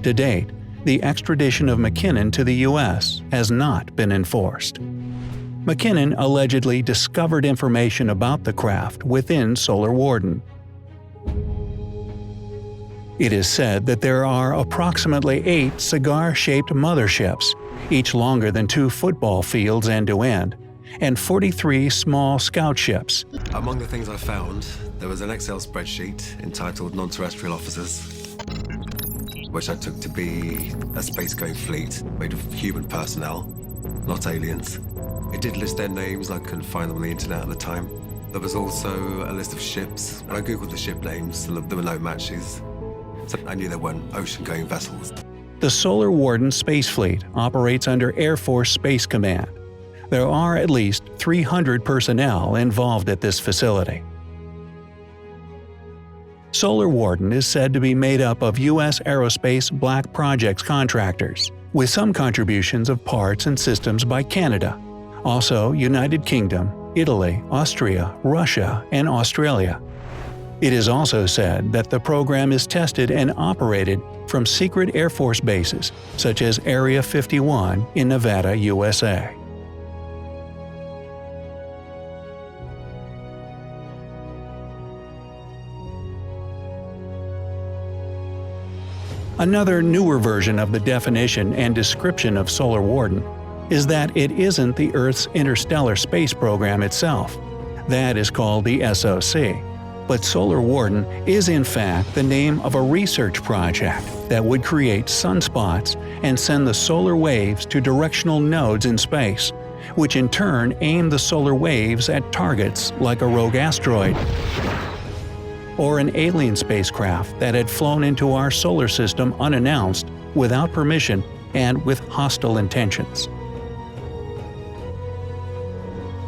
To date, the extradition of McKinnon to the U.S. has not been enforced. McKinnon allegedly discovered information about the craft within Solar Warden. It is said that there are approximately 8 cigar-shaped motherships, each longer than 2 football fields end to end, and 43 small scout ships. Among the things I found, there was an Excel spreadsheet entitled Non-Terrestrial Officers, which I took to be a space-going fleet made of human personnel, not aliens. It did list their names, I couldn't find them on the internet at the time. There was also a list of ships, and I googled the ship names, and there were no matches. So I knew they weren't ocean-going vessels. The Solar Warden Space Fleet operates under Air Force Space Command. There are at least 300 personnel involved at this facility. Solar Warden is said to be made up of U.S. aerospace black projects contractors, with some contributions of parts and systems by Canada, also United Kingdom, Italy, Austria, Russia, and Australia. It is also said that the program is tested and operated from secret Air Force bases, such as Area 51 in Nevada, USA. Another newer version of the definition and description of Solar Warden is that it isn't the Earth's Interstellar Space Program itself. That is called the SOC. But Solar Warden is in fact the name of a research project that would create sunspots and send the solar waves to directional nodes in space, which in turn aim the solar waves at targets like a rogue asteroid or an alien spacecraft that had flown into our solar system unannounced, without permission, and with hostile intentions.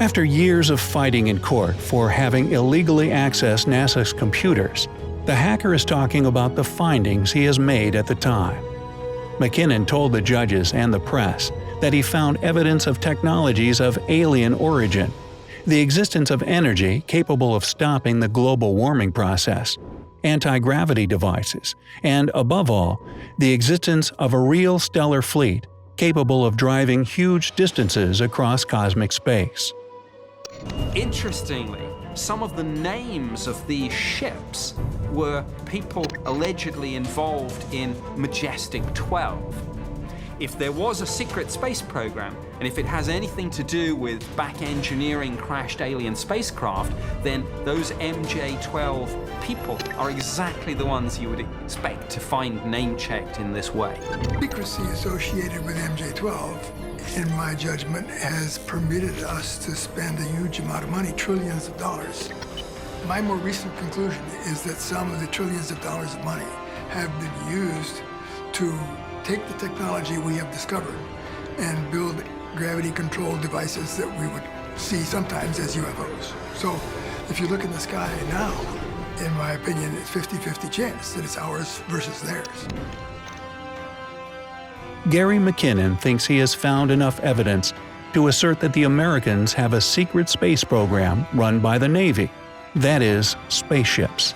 After years of fighting in court for having illegally accessed NASA's computers, the hacker is talking about the findings he has made at the time. McKinnon told the judges and the press that he found evidence of technologies of alien origin, the existence of energy capable of stopping the global warming process, anti-gravity devices, and, above all, the existence of a real stellar fleet capable of driving huge distances across cosmic space. Interestingly, some of the names of these ships were people allegedly involved in Majestic 12. If there was a secret space program, and if it has anything to do with back engineering crashed alien spacecraft, then those MJ-12 people are exactly the ones you would expect to find name-checked in this way. Secrecy associated with MJ-12, in my judgment, has permitted us to spend a huge amount of money, trillions of dollars. My more recent conclusion is that some of the trillions of dollars of money have been used to take the technology we have discovered and build gravity-controlled devices that we would see sometimes as UFOs. So if you look in the sky now, in my opinion, it's 50-50 chance that it's ours versus theirs. Gary McKinnon thinks he has found enough evidence to assert that the Americans have a secret space program run by the Navy, that is, spaceships.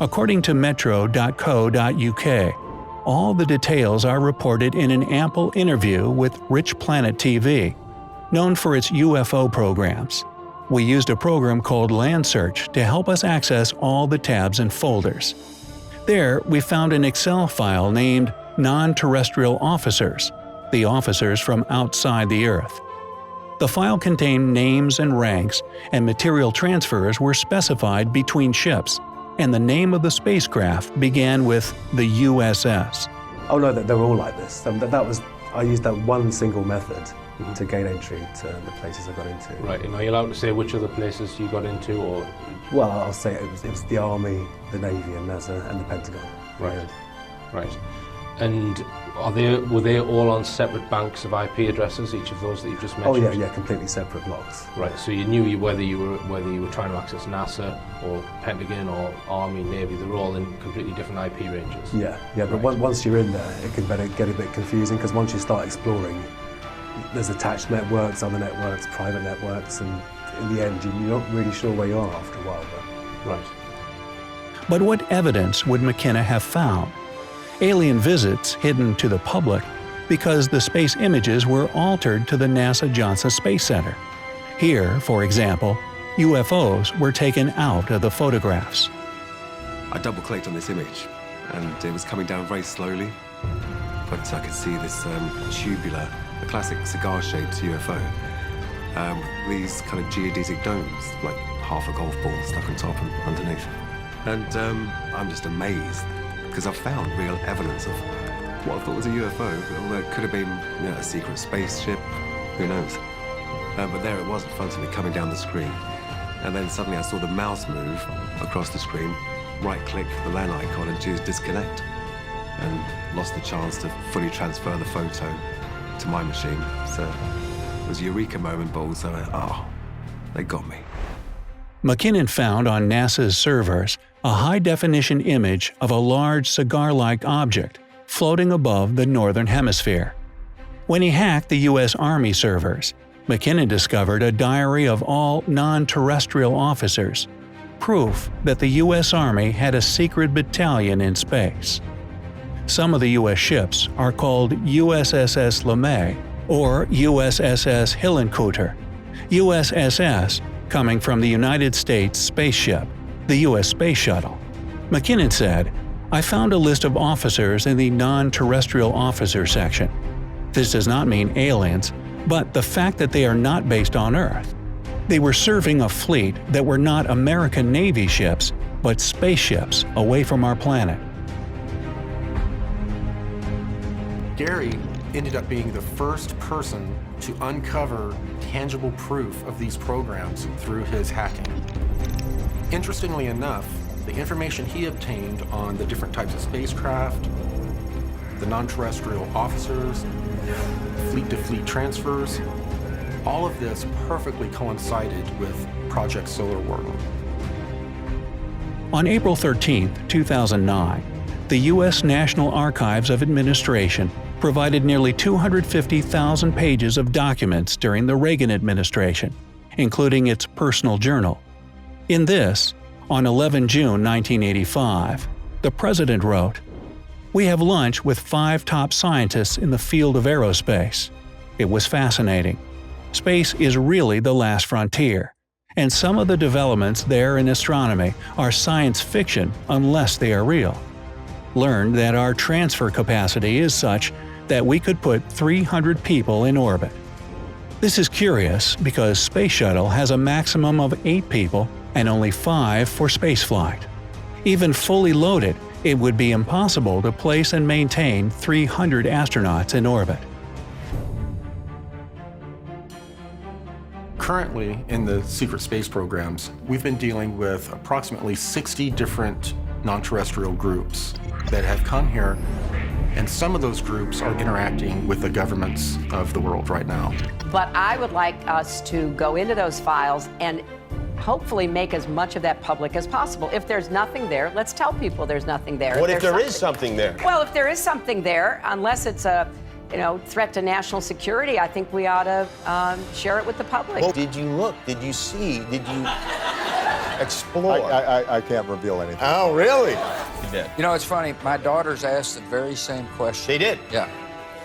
According to metro.co.uk, all the details are reported in an ample interview with Rich Planet TV, known for its UFO programs. We used a program called Land Search to help us access all the tabs and folders. There, we found an Excel file named Non-Terrestrial Officers, the officers from outside the Earth. The file contained names and ranks, and material transfers were specified between ships, and the name of the spacecraft began with the USS. Oh no, they're all like this. I used that one single method to gain entry to the places I got into. Right, and are you allowed to say which other places you got into, or? Well, I'll say it was the Army, the Navy, and NASA, and the Pentagon. Right, right. And were they all on separate banks of IP addresses, each of those that you've just mentioned? Oh yeah, completely separate blocks. Right, so you knew whether you were trying to access NASA or Pentagon or Army, Navy, they're all in completely different IP ranges. Yeah, but right. Once you're in there, it can get a bit confusing, because once you start exploring, there's attached networks, other networks, private networks, and in the end, you're not really sure where you are after a while. Right. But what evidence would McKinnon have found? alien visits hidden to the public because the space images were altered to the NASA Johnson Space Center. Here, for example, UFOs were taken out of the photographs. I double-clicked on this image, and it was coming down very slowly, but I could see this tubular, a classic cigar-shaped UFO, with these kind of geodesic domes, like half a golf ball stuck on top and underneath. And I'm just amazed, because I've found real evidence of what I thought was a UFO, although it could have been a secret spaceship, who knows. But there it was in front of me, coming down the screen. And then suddenly I saw the mouse move across the screen, right-click the LAN icon and choose disconnect, and lost the chance to fully transfer the photo to my machine. So it was a eureka moment, but also, they got me. McKinnon found on NASA's servers a high-definition image of a large cigar-like object floating above the northern hemisphere. When he hacked the U.S. Army servers, McKinnon discovered a diary of all non-terrestrial officers, proof that the U.S. Army had a secret battalion in space. Some of the U.S. ships are called USS LeMay or USS Hillenkoetter, USS coming from the United States spaceship, the U.S. Space Shuttle. McKinnon said, "I found a list of officers in the non-terrestrial officer section. This does not mean aliens, but the fact that they are not based on Earth. They were serving a fleet that were not American Navy ships, but spaceships away from our planet." Gary ended up being the first person to uncover tangible proof of these programs through his hacking. Interestingly enough, the information he obtained on the different types of spacecraft, the non-terrestrial officers, fleet-to-fleet transfers, all of this perfectly coincided with Project Solar Warden. On April 13, 2009, the U.S. National Archives of Administration provided nearly 250,000 pages of documents during the Reagan administration, including its personal journal. In this, on 11 June 1985, the president wrote, "We have lunch with 5 top scientists in the field of aerospace. It was fascinating. Space is really the last frontier, and some of the developments there in astronomy are science fiction unless they are real. Learned that our transfer capacity is such that we could put 300 people in orbit. This is curious because Space Shuttle has a maximum of 8 people and only 5 for spaceflight. Even fully loaded, it would be impossible to place and maintain 300 astronauts in orbit." Currently, in the secret space programs, we've been dealing with approximately 60 different non-terrestrial groups that have come here, and some of those groups are interacting with the governments of the world right now. But I would like us to go into those files and hopefully make as much of that public as possible. If there's nothing there, let's tell people there's nothing there. What if there is something there? Well, if there is something there, unless it's a threat to national security, I think we ought to share it with the public. Well, did you look? Did you see? Did you explore? I can't reveal anything. Oh, really? You did. You know, it's funny. My daughters asked the very same question. They did? Yeah.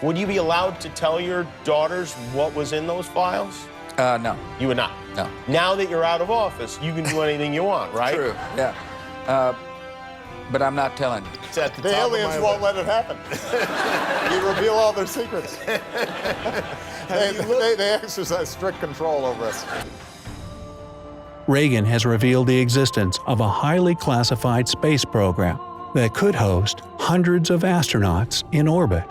Would you be allowed to tell your daughters what was in those files? No. You would not? No. Now that you're out of office, you can do anything you want, right? True, yeah. But I'm not telling you. It's at The aliens won't let it happen. You reveal all their secrets. They exercise strict control over us. Reagan has revealed the existence of a highly classified space program that could host hundreds of astronauts in orbit.